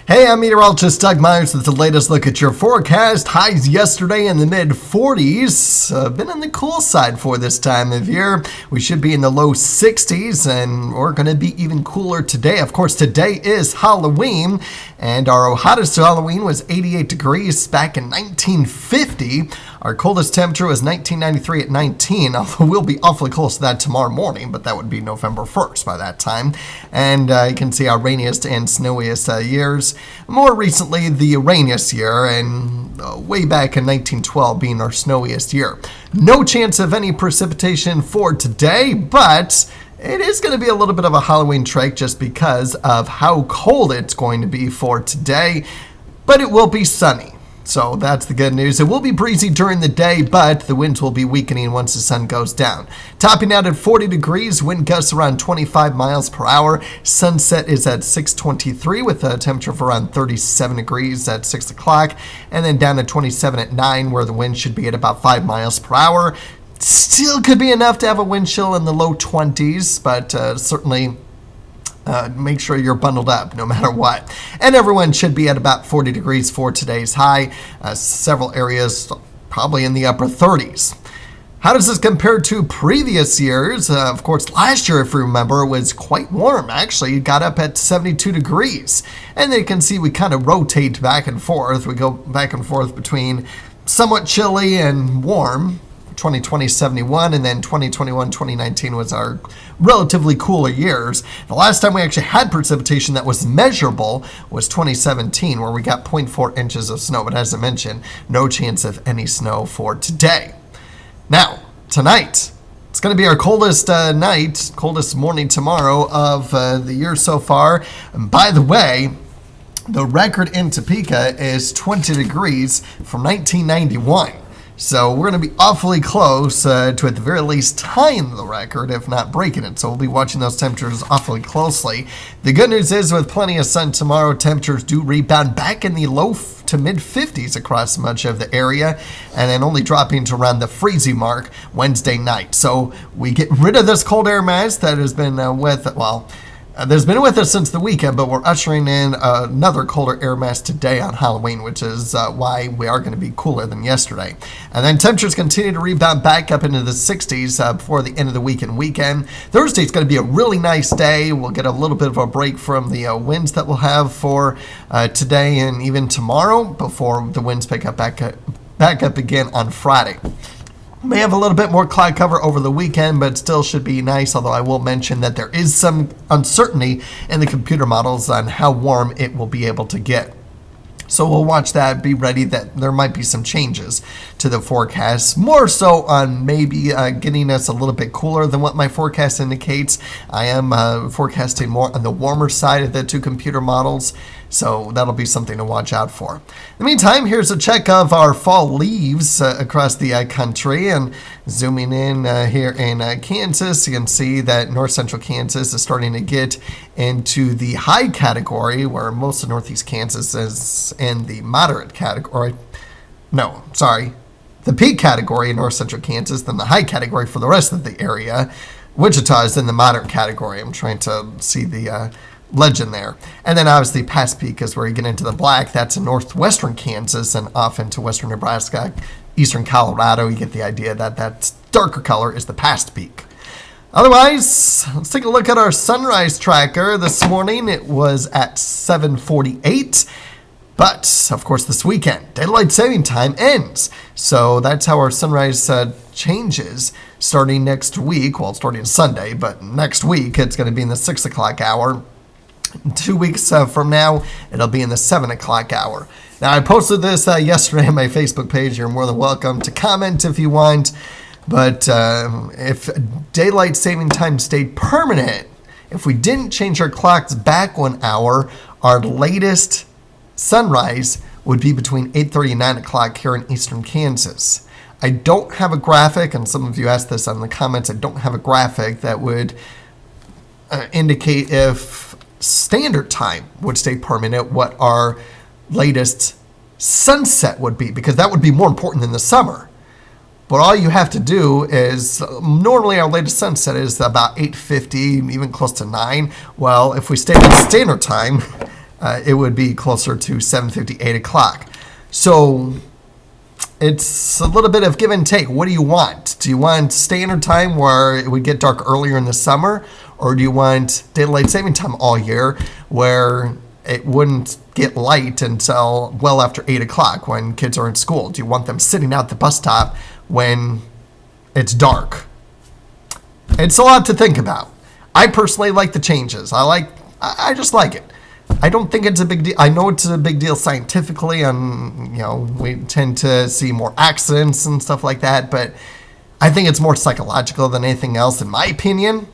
Hey, I'm meteorologist Doug Myers with the latest look at your forecast. Highs yesterday in the mid-40s. Been on the cool side for this time of year. We should be in the low 60s, and we're going to be even cooler today. Of course, today is Halloween, and our hottest Halloween was 88 degrees back in 1950. Our coldest temperature was 1993 at 19, although we'll be awfully close to that tomorrow morning, but that would be November 1st by that time. And you can see our rainiest and snowiest years. More recently, the rainiest year, and way back in 1912 being our snowiest year. No chance of any precipitation for today, but it is going to be a little bit of a Halloween trek just because of how cold it's going to be for today, but it will be sunny. So that's the good news. It will be breezy during the day, but the winds will be weakening once the sun goes down. Topping out at 40 degrees, wind gusts around 25 miles per hour. Sunset is at 6:23 with a temperature of around 37 degrees at 6 o'clock, and then down to 27 at 9 where the wind should be at about 5 miles per hour. Still could be enough to have a wind chill in the low 20s, but certainly make sure you're bundled up no matter what. And everyone should be at about 40 degrees for today's high. Several areas probably in the upper 30s. How does this compare to previous years? Of course, last year, if you remember, was quite warm. Actually, it got up at 72 degrees. And then you can see we kind of rotate back and forth. We go back and forth between somewhat chilly and warm. 2020 71, and then 2021 2019 was our relatively cooler years. The last time we actually had precipitation that was measurable was 2017, where we got 0.4 inches of snow. But as I mentioned, no chance of any snow for today. Now, tonight, it's going to be our coldest night, coldest morning tomorrow of the year so far. And by the way, the record in Topeka is 20 degrees from 1991. So we're going to be awfully close to, at the very least, tying the record, if not breaking it. So we'll be watching those temperatures awfully closely. The good news is, with plenty of sun tomorrow, temperatures do rebound back in the low to mid-50s across much of the area, and then only dropping to around the freezing mark Wednesday night. So we get rid of this cold air mass that has been there's been with us since the weekend, but we're ushering in another colder air mass today on Halloween, which is why we are going to be cooler than yesterday. And then temperatures continue to rebound back up into the 60s before the end of the week and weekend. Thursday's going to be a really nice day. We'll get a little bit of a break from the winds that we'll have for today and even tomorrow before the winds pick up back up again on Friday. May have a little bit more cloud cover over the weekend, but still should be nice, although I will mention that there is some uncertainty in the computer models on how warm it will be able to get. So we'll watch that, be ready that there might be some changes to the forecast, more so on maybe getting us a little bit cooler than what my forecast indicates. I am forecasting more on the warmer side of the two computer models, so that'll be something to watch out for. In the meantime, here's a check of our fall leaves across the country, and zooming in here in Kansas, you can see that north central Kansas is starting to get into the high category, where most of northeast Kansas is in the moderate category. No, sorry, the peak category in north central Kansas, then the high category for the rest of the area. Wichita is in the moderate category. I'm trying to see the legend there. And then obviously past peak is where you get into the black. That's in northwestern Kansas and off into western Nebraska, eastern Colorado. You get the idea that that darker color is the past peak. Otherwise, let's take a look at our sunrise tracker. This morning it was at 7:48. But, of course, this weekend, daylight saving time ends. So that's how our sunrise changes starting next week. Well, starting Sunday, but next week it's going to be in the 6 o'clock hour. 2 weeks from now, it'll be in the 7 o'clock hour. Now, I posted this yesterday on my Facebook page. You're more than welcome to comment if you want. But if daylight saving time stayed permanent, if we didn't change our clocks back 1 hour, our latest sunrise would be between 8:30 and 9 o'clock here in eastern Kansas. I don't have a graphic, and some of you asked this in the comments. I don't have a graphic that would indicate if standard time would stay permanent, what our latest sunset would be, because that would be more important than the summer. But all you have to do is, normally our latest sunset is about 8:50, even close to 9. Well, if we stay at standard time, it would be closer to 7:50, 8 o'clock. So it's a little bit of give and take. What do you want? Do you want standard time where it would get dark earlier in the summer? Or do you want daylight saving time all year where it wouldn't get light until well after 8 o'clock when kids are in school? Do you want them sitting out the bus stop when it's dark? It's a lot to think about. I personally like the changes. I just like it. I don't think it's a big deal. I know it's a big deal scientifically, and we tend to see more accidents and stuff like that, but I think it's more psychological than anything else, in my opinion.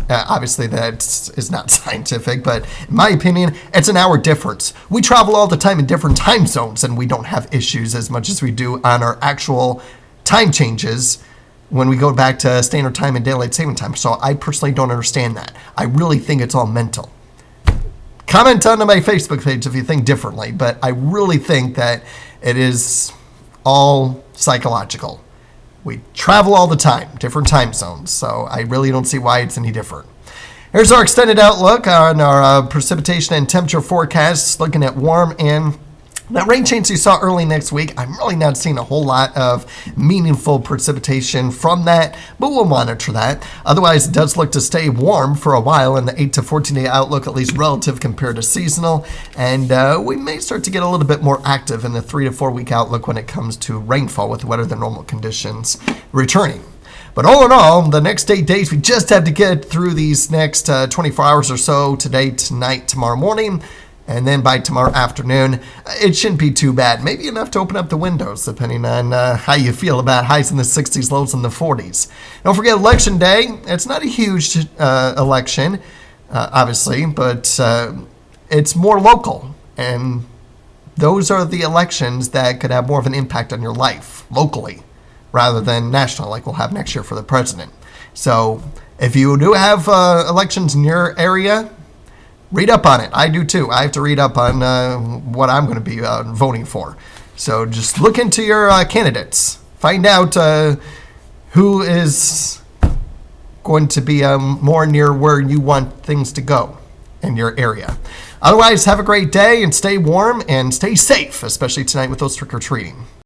Obviously, that is not scientific, but in my opinion, it's an hour difference. We travel all the time in different time zones, and we don't have issues as much as we do on our actual time changes when we go back to standard time and daylight saving time. So I personally don't understand that. I really think it's all mental. Comment on my Facebook page if you think differently, but I really think that it is all psychological. We travel all the time, different time zones, so I really don't see why it's any different. Here's our extended outlook on our precipitation and temperature forecasts, looking at warm and that rain change you saw early next week. I'm really not seeing a whole lot of meaningful precipitation from that, but we'll monitor that. Otherwise, it does look to stay warm for a while in the 8 to 14-day outlook, at least relative compared to seasonal. And we may start to get a little bit more active in the 3 to 4 week outlook when it comes to rainfall with wetter than normal conditions returning. But all in all, the next 8 days, we just have to get through these next 24 hours or so, today, tonight, tomorrow morning. And then by tomorrow afternoon, it shouldn't be too bad. Maybe enough to open up the windows, depending on how you feel about highs in the 60s, lows in the 40s. Don't forget Election Day. It's not a huge election, obviously, but it's more local. And those are the elections that could have more of an impact on your life locally rather than national, like we'll have next year for the president. So if you do have elections in your area, read up on it. I do too. I have to read up on what I'm going to be voting for. So just look into your candidates. Find out who is going to be more near where you want things to go in your area. Otherwise, have a great day and stay warm and stay safe, especially tonight with those trick-or-treating.